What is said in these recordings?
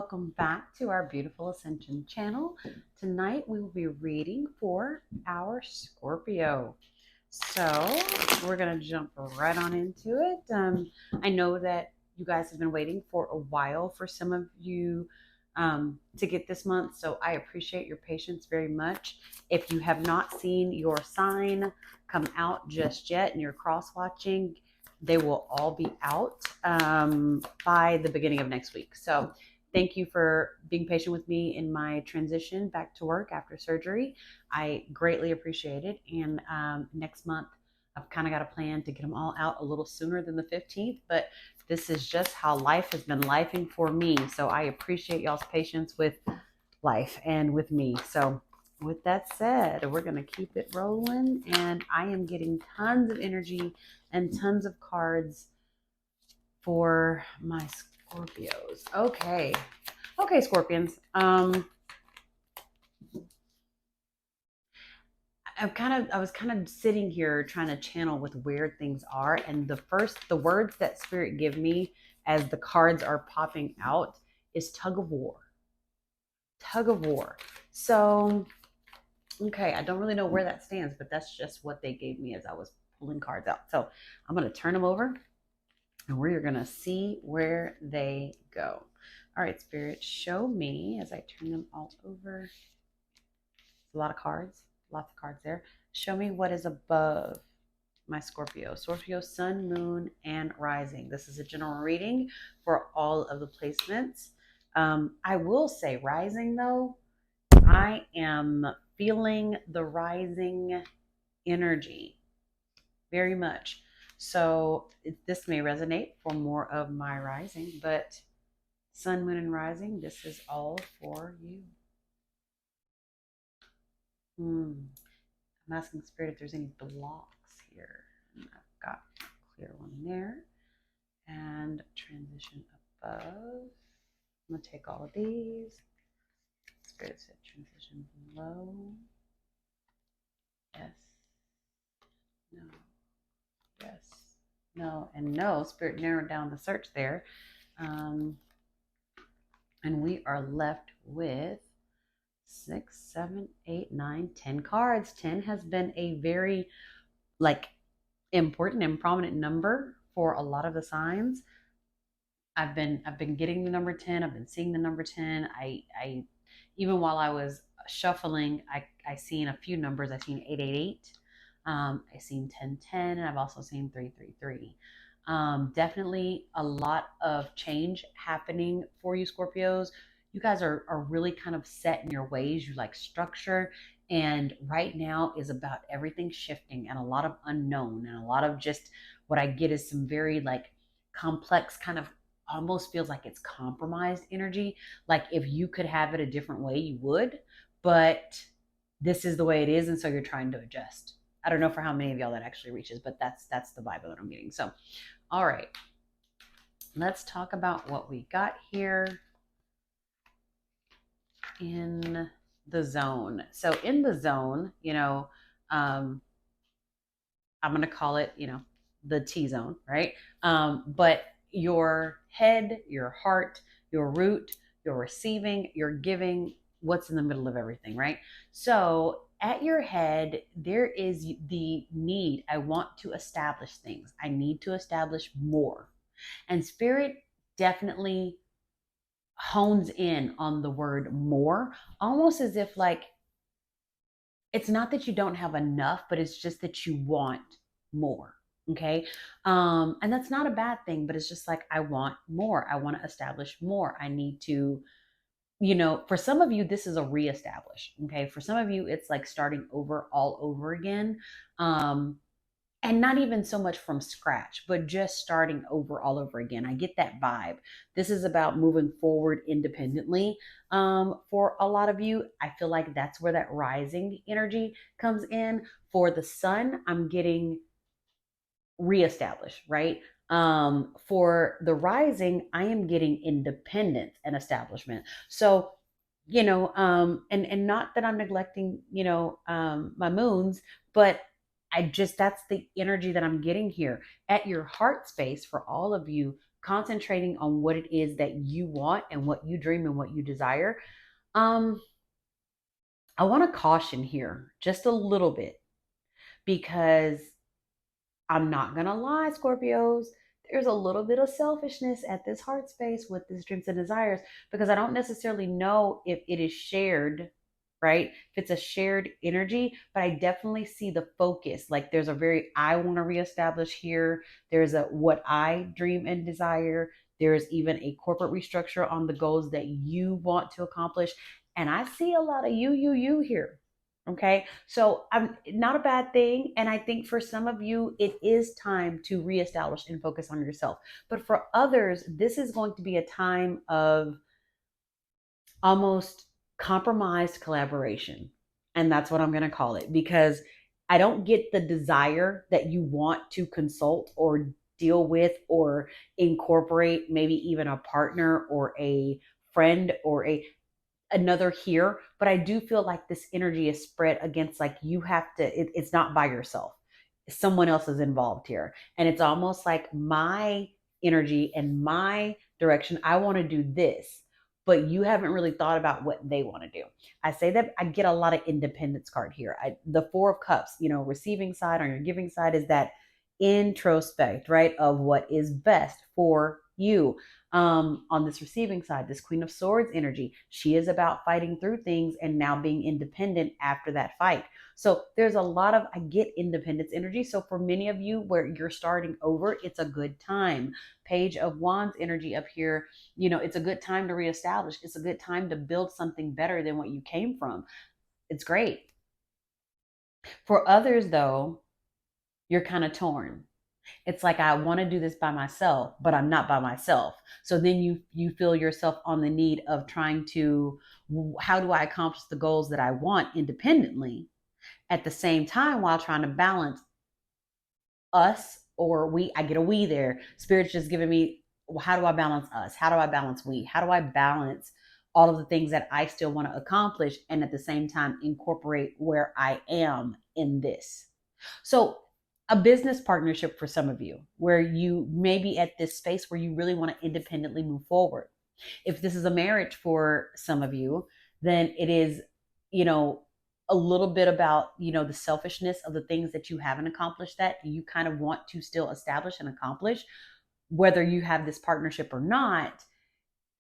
welcome back to our beautiful Ascension channel. Tonight we will be reading for our Scorpio. So we're going to jump right on into it. I know that you guys have been waiting for a while for some of you to get this month, so I appreciate your patience very much. If you have not seen your sign come out just yet and you're cross watching, they will all be out by the beginning of next week. So thank you for being patient with me in my transition back to work after surgery. I greatly appreciate it. And next month, I've kind of got a plan to get them all out a little sooner than the 15th, but this is just how life has been lifing for me. So I appreciate y'all's patience with life and with me. So with that said, we're going to keep it rolling, and I am getting tons of energy and tons of cards for my Scorpios. Okay, Scorpions. I was kind of sitting here trying to channel with where things are, and the words that Spirit give me as the cards are popping out is tug of war. Tug of war. So, okay, I don't really know where that stands, but that's just what they gave me as I was pulling cards out. So I'm going to turn them over, and we're going to see where they go. All right, Spirit, show me as I turn them all over. It's a lot of cards, lots of cards there. Show me what is above my Scorpio. Scorpio, Sun, Moon, and Rising. This is a general reading for all of the placements. I will say Rising, though, I am feeling the rising energy very much. So this may resonate for more of my rising, but Sun, Moon, and Rising, this is all for you. I'm asking Spirit if there's any blocks here. And I've got a clear one there. And transition above. I'm going to take all of these. Spirit said transition below. Yes. No. Yes. No. And no. Spirit narrowed down the search there. And we are left with 6, 7, 8, 9, 10 cards. 10 has been a very important and prominent number for a lot of the signs. I've been getting the number 10. I've been seeing the number 10. I even while I was shuffling, I seen a few numbers. I've seen 888. I seen 1010, and I've also seen 333. Definitely a lot of change happening for you, Scorpios. You guys are really kind of set in your ways. You like structure, and right now is about everything shifting and a lot of unknown, and a lot of just what I get is some very complex kind of, almost feels like it's compromised energy. Like if you could have it a different way, you would, but this is the way it is, and so you're trying to adjust. I don't know for how many of y'all that actually reaches, but that's the vibe that I'm getting. So, all right, let's talk about what we got here in the zone. So in the zone, I'm going to call it, the T zone, right? But your head, your heart, your root, your receiving, your giving, what's in the middle of everything, right? So at your head, there is the need. I want to establish things. I need to establish more. And Spirit definitely hones in on the word more, almost as if it's not that you don't have enough, but it's just that you want more. Okay. And that's not a bad thing, but it's just like, I want more. I want to establish more. I need to, for some of you, this is a reestablish. Okay. For some of you, it's like starting over all over again. And not even so much from scratch, but just starting over all over again. I get that vibe. This is about moving forward independently. For a lot of you, I feel like that's where that rising energy comes in. For the sun, I'm getting reestablished, right? For the rising, I am getting independence and establishment. So, and not that I'm neglecting, my moons, but that's the energy that I'm getting here at your heart space for all of you. concentrating on what it is that you want and what you dream and what you desire, um, I want to caution here just a little bit because I'm not going to lie, Scorpios. There's a little bit of selfishness at this heart space with these dreams and desires because I don't necessarily know if it is shared, right? If it's a shared energy, but I definitely see the focus. Like there's a very, I want to reestablish here. There's a what I dream and desire. There's even a corporate restructure on the goals that you want to accomplish. And I see a lot of you here. Okay. So I'm not a bad thing. And I think for some of you, it is time to reestablish and focus on yourself. But for others, this is going to be a time of almost compromised collaboration. And that's what I'm going to call it because I don't get the desire that you want to consult or deal with or incorporate maybe even a partner or a friend or a another here, but I do feel like this energy is spread against like you have to, it's not by yourself. Someone else is involved here. And it's almost like my energy and my direction. I want to do this, but you haven't really thought about what they want to do. I say that I get a lot of independence card here. The Four of Cups, receiving side on your giving side is that introspect, right? Of what is best for you. On this receiving side, this Queen of Swords energy, she is about fighting through things and now being independent after that fight. So there's a lot of, I get independence energy. So for many of you where you're starting over, it's a good time. Page of Wands energy up here, it's a good time to reestablish. It's a good time to build something better than what you came from. It's great. For others, though, you're kind of torn. It's like I want to do this by myself, but I'm not by myself. So then you feel yourself on the need of trying to, how do I accomplish the goals that I want independently at the same time while trying to balance us or we. I get a we there. Spirit's just giving me, well, how do I balance us? How do I balance we? How do I balance all of the things that I still want to accomplish and at the same time incorporate where I am in this? So a business partnership for some of you where you may be at this space where you really want to independently move forward. If this is a marriage for some of you, then it is, you know, a little bit about, the selfishness of the things that you haven't accomplished that you kind of want to still establish and accomplish, whether you have this partnership or not.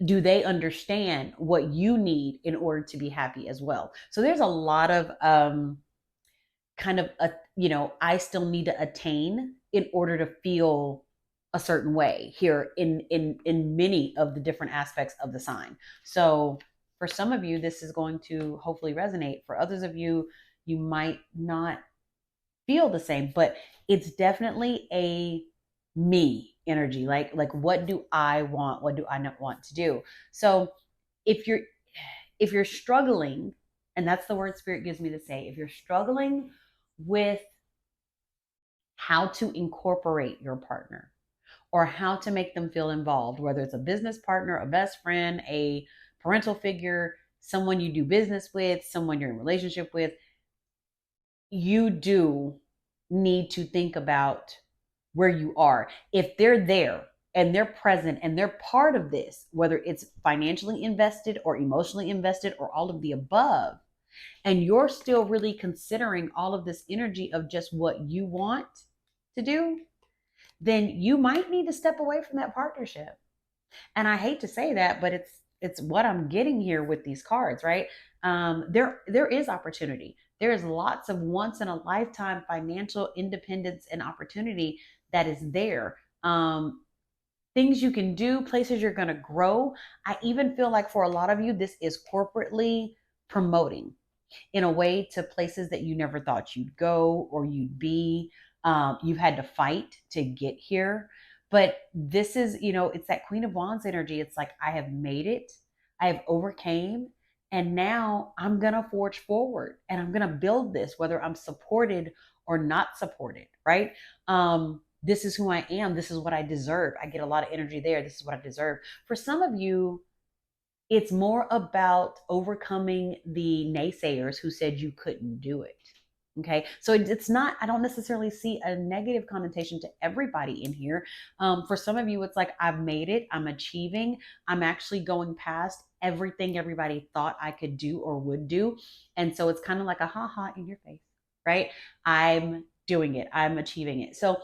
Do they understand what you need in order to be happy as well? So there's a lot of kind of I still need to attain in order to feel a certain way here in many of the different aspects of the sign. So for some of you this is going to hopefully resonate. For others of you, you might not feel the same, but it's definitely a me energy. Like what do I want? What do I not want to do? So if you're struggling, and that's the word Spirit gives me to say, if you're struggling with how to incorporate your partner or how to make them feel involved, whether it's a business partner, a best friend, a parental figure, someone you do business with, someone you're in relationship with, you do need to think about where you are. If they're there and they're present and they're part of this, whether it's financially invested or emotionally invested or all of the above, and you're still really considering all of this energy of just what you want to do, then you might need to step away from that partnership. And I hate to say that, but it's what I'm getting here with these cards, right? There is opportunity. There's lots of once in a lifetime financial independence and opportunity that is there. Things you can do, places you're going to grow. I even feel like for a lot of you, this is corporately promoting in a way to places that you never thought you'd go or you'd be. You've had to fight to get here. But this is, it's that Queen of Wands energy. It's like, I have made it, I have overcame, and now I'm going to forge forward and I'm going to build this, whether I'm supported or not supported, right? This is who I am. This is what I deserve. I get a lot of energy there. This is what I deserve. For some of you, it's more about overcoming the naysayers who said you couldn't do it. Okay. So it's not, I don't necessarily see a negative connotation to everybody in here. For some of you, it's like, I've made it, I'm achieving, I'm actually going past everything everybody thought I could do or would do. And so it's kind of like a ha ha in your face, right? I'm doing it, I'm achieving it. So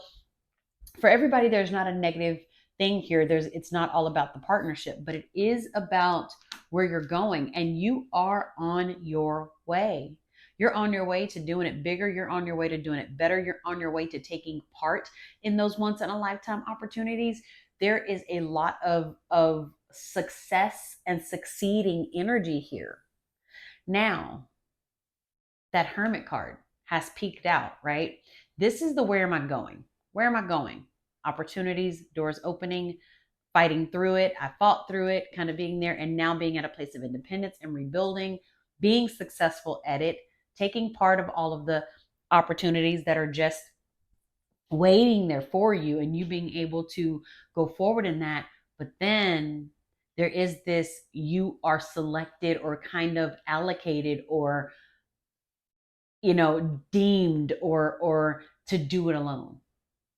for everybody, there's not a negative thing here. It's not all about the partnership, but it is about where you're going, and you are on your way. You're on your way to doing it bigger. You're on your way to doing it better. You're on your way to taking part in those once in a lifetime opportunities. There is a lot of success and succeeding energy here. Now, that hermit card has peaked out, right? This is the where am I going? Where am I going? Opportunities, doors opening, fighting through it. I fought through it, kind of being there, and now being at a place of independence and rebuilding, being successful at it, taking part of all of the opportunities that are just waiting there for you, and you being able to go forward in that. But then there is this, you are selected or kind of allocated or deemed or to do it alone,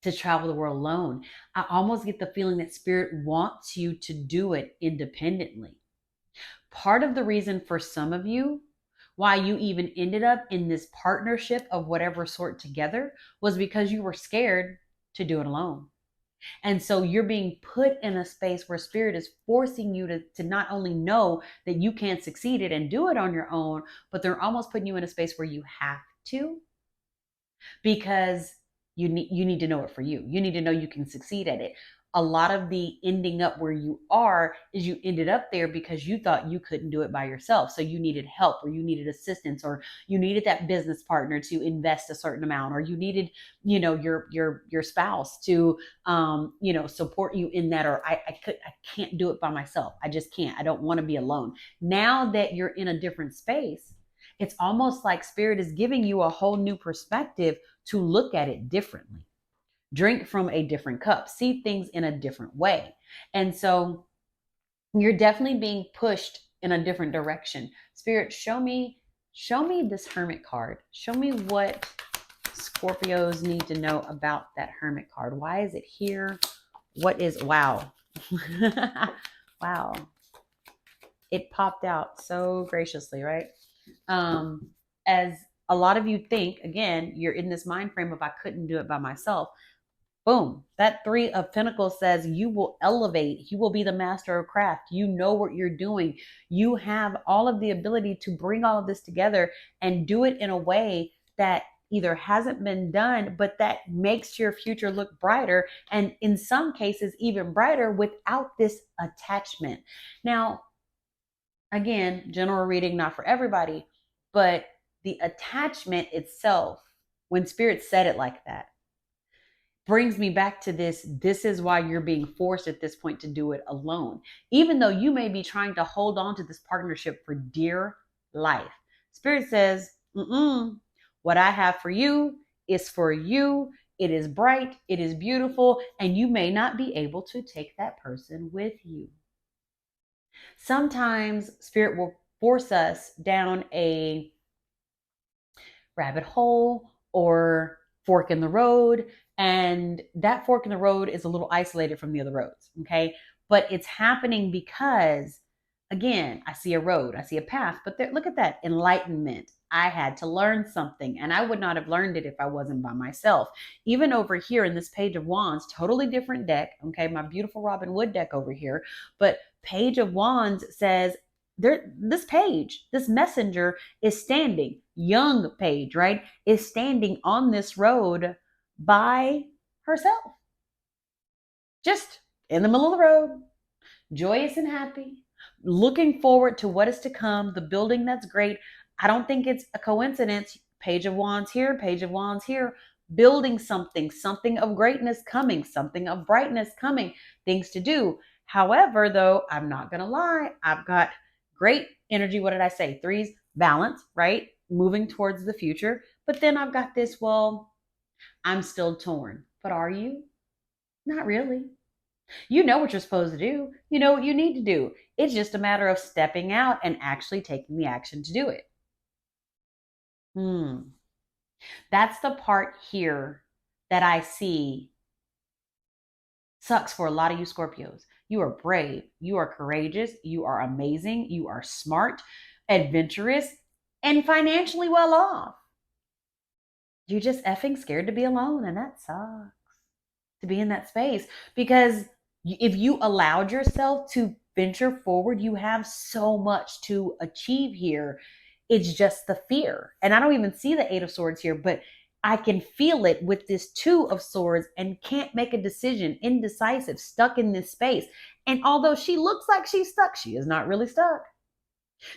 to travel the world alone. I almost get the feeling that spirit wants you to do it independently. Part of the reason for some of you why you even ended up in this partnership of whatever sort together was because you were scared to do it alone. And so you're being put in a space where spirit is forcing you to not only know that you can't succeed it and do it on your own, but they're almost putting you in a space where you have to, because you need to know it for you. You need to know you can succeed at it. A lot of the ending up where you are is you ended up there because you thought you couldn't do it by yourself. So you needed help, or you needed assistance, or you needed that business partner to invest a certain amount, or you needed, your spouse to support you in that, or I can't do it by myself. I just can't. I don't want to be alone. Now that you're in a different space, it's almost like spirit is giving you a whole new perspective to look at it differently, drink from a different cup, see things in a different way. And so you're definitely being pushed in a different direction. Spirit, show me this hermit card. Show me what Scorpios need to know about that hermit card. Why is it here? What is, wow. Wow. It popped out so graciously, right? As a lot of you think, again, you're in this mind frame of I couldn't do it by myself. Boom. That 3 of Pentacles says you will elevate. You will be the master of craft. You know what you're doing. You have all of the ability to bring all of this together and do it in a way that either hasn't been done, but that makes your future look brighter. And in some cases, even brighter without this attachment. Now, again, general reading, not for everybody, but the attachment itself, when spirit said it like that, brings me back to this is why you're being forced at this point to do it alone, even though you may be trying to hold on to this partnership for dear life. Spirit says, what I have for you is for you. It is bright, it is beautiful, and you may not be able to take that person with you. Sometimes spirit will force us down a rabbit hole or fork in the road. And that fork in the road is a little isolated from the other roads. Okay. But it's happening because, again, I see a road, I see a path, but there, look at that enlightenment. I had to learn something, and I would not have learned it if I wasn't by myself. Even over here in this Page of Wands, totally different deck. Okay. My beautiful Robin Wood deck over here. But Page of Wands says, this page, this messenger is standing, young page, right, is standing on this road by herself, just in the middle of the road, joyous and happy, looking forward to what is to come, the building that's great. I don't think it's a coincidence. Page of Wands here, Page of Wands here, building something of greatness coming, something of brightness coming, things to do. However, though, I'm not going to lie, I've got great energy. What did I say? Threes, balance, right? Moving towards the future. But then I've got this, well, I'm still torn. But are you? Not really. You know what you're supposed to do. You know what you need to do. It's just a matter of stepping out and actually taking the action to do it. That's the part here that I see sucks for a lot of you Scorpios. You are brave, you are courageous, you are amazing, you are smart, adventurous, and financially well off. You're just effing scared to be alone, and that sucks, to be in that space, because if you allowed yourself to venture forward, you have so much to achieve here. It's just the fear. And I don't even see the 8 of Swords here, but I can feel it with this 2 of Swords and can't make a decision, indecisive, stuck in this space. And although she looks like she's stuck, she is not really stuck.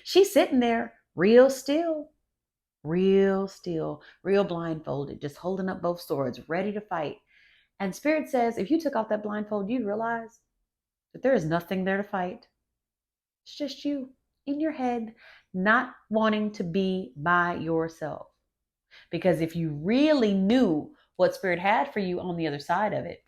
She's sitting there real still, real blindfolded, just holding up both swords, ready to fight. And Spirit says, if you took off that blindfold, you'd realize that there is nothing there to fight. It's just you in your head, not wanting to be by yourself. Because if you really knew what Spirit had for you on the other side of it,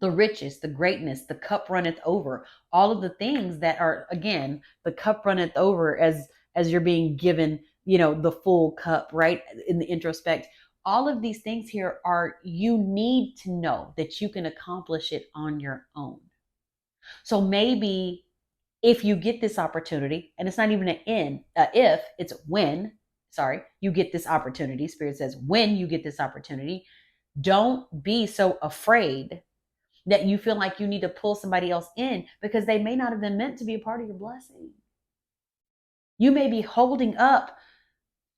the riches, the greatness, the cup runneth over, all of the things that are, again, the cup runneth over as you're being given, the full cup, right? In the introspect, all of these things here are, you need to know that you can accomplish it on your own. So maybe if you get this opportunity, and it's not even if, it's when, sorry, you get this opportunity. Spirit says, when you get this opportunity, don't be so afraid that you feel like you need to pull somebody else in, because they may not have been meant to be a part of your blessing. You may be holding up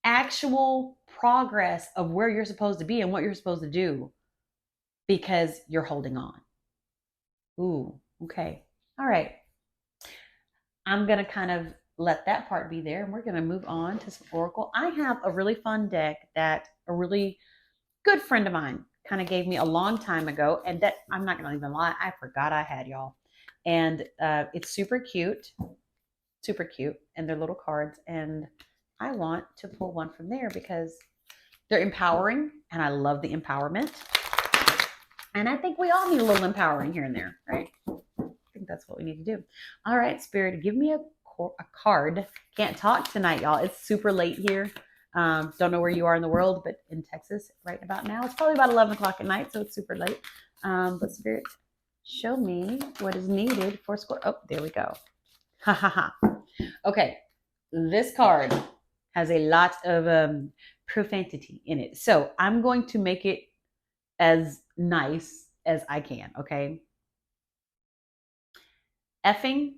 actual progress of where you're supposed to be and what you're supposed to do because you're holding on. Ooh, okay. All right. I'm going to kind of let that part be there, and we're going to move on to some Oracle. I have a really fun deck that a really good friend of mine kind of gave me a long time ago, and that, I'm not going to even lie, I forgot I had, y'all. And it's super cute, and they're little cards, and I want to pull one from there because they're empowering, and I love the empowerment. And I think we all need a little empowering here and there, right? I think that's what we need to do. All right, Spirit, give me a card. Can't talk tonight, y'all. It's super late here. Don't know where you are in the world, but in Texas right about now, it's probably about 11 o'clock at night, so it's super late. But Spirit, show me what is needed for score. Oh, there we go. Ha ha ha. Okay, this card has a lot of profanity in it, so I'm going to make it as nice as I can. Okay. Effing,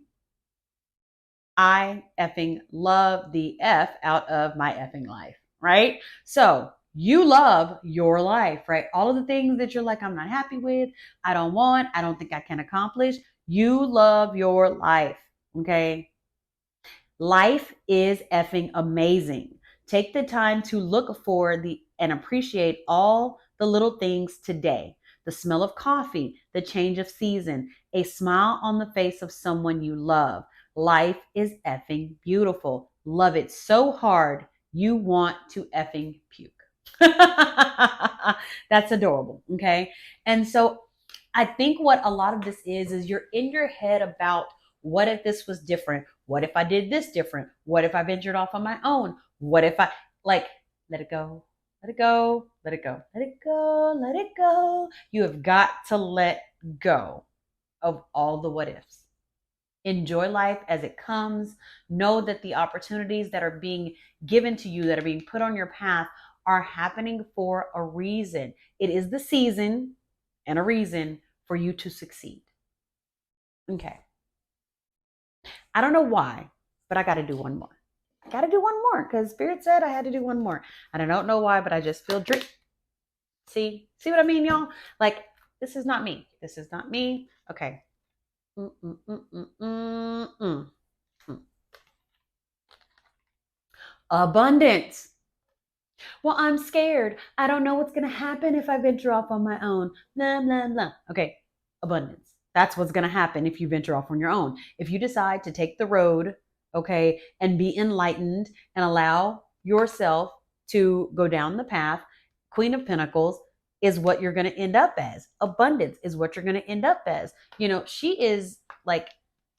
I effing love the F out of my effing life, right? So you love your life, right? All of the things that you're like, I'm not happy with, I don't think I can accomplish. You love your life, okay? Life is effing amazing. Take the time to look for and appreciate all the little things today. The smell of coffee, the change of season, a smile on the face of someone you love. Life is effing beautiful. Love it so hard you want to effing puke. That's adorable, okay? And so I think what a lot of this is you're in your head about, what if this was different? What if I did this different? What if I ventured off on my own? What if I, like, let it go, let it go, let it go, let it go, let it go. You have got to let go of all the what ifs. Enjoy life as it comes. Know that the opportunities that are being given to you, that are being put on your path, are happening for a reason. It is the season and a reason for you to succeed. Okay. I don't know why, but I got to do one more. I got to do one more because Spirit said I had to do one more. And I don't know why, but I just feel drip. See what I mean, y'all? Like, this is not me. This is not me. Okay. Abundance. Well, I'm scared. I don't know what's going to happen if I venture off on my own. Blah, blah, blah. Okay. Abundance. That's what's going to happen if you venture off on your own. If you decide to take the road, okay, and be enlightened and allow yourself to go down the path, Queen of Pentacles is what you're going to end up as. Abundance is what you're going to end up as. She is like,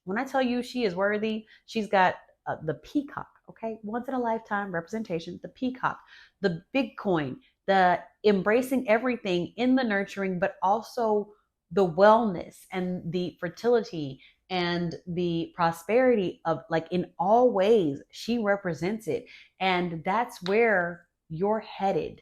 when I tell you she is worthy, she's got the peacock Okay, once in a lifetime representation, the peacock, the Bitcoin, the embracing everything in the nurturing, but also the wellness and the fertility and the prosperity of, like, in all ways she represents it. And that's where you're headed.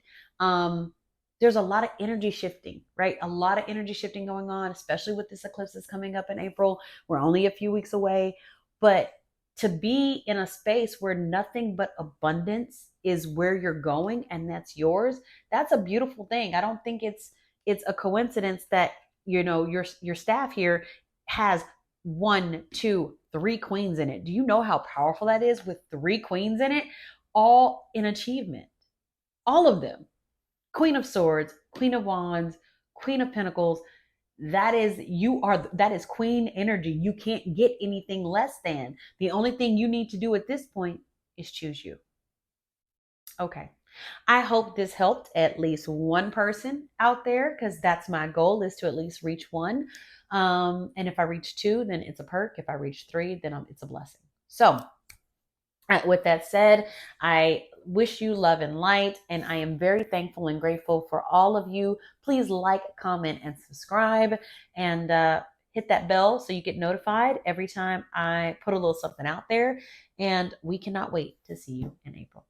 There's a lot of energy shifting, right? A lot of energy shifting going on, especially with this eclipse that's coming up in April. We're only a few weeks away, but to be in a space where nothing but abundance is where you're going and that's yours, that's a beautiful thing. I don't think it's a coincidence that, your staff here has one, two, three queens in it. Do you know how powerful that is with three queens in it, all in achievement, all of them? Queen of Swords, Queen of Wands, Queen of Pentacles. That is queen energy. You can't get anything less than. The only thing you need to do at this point is choose you. Okay. I hope this helped at least one person out there, because that's my goal, is to at least reach one. And if I reach two, then it's a perk. If I reach three, then it's a blessing. So with that said, I wish you love and light, and I am very thankful and grateful for all of you. Please like, comment, and subscribe, and hit that bell so you get notified every time I put a little something out there. And we cannot wait to see you in April.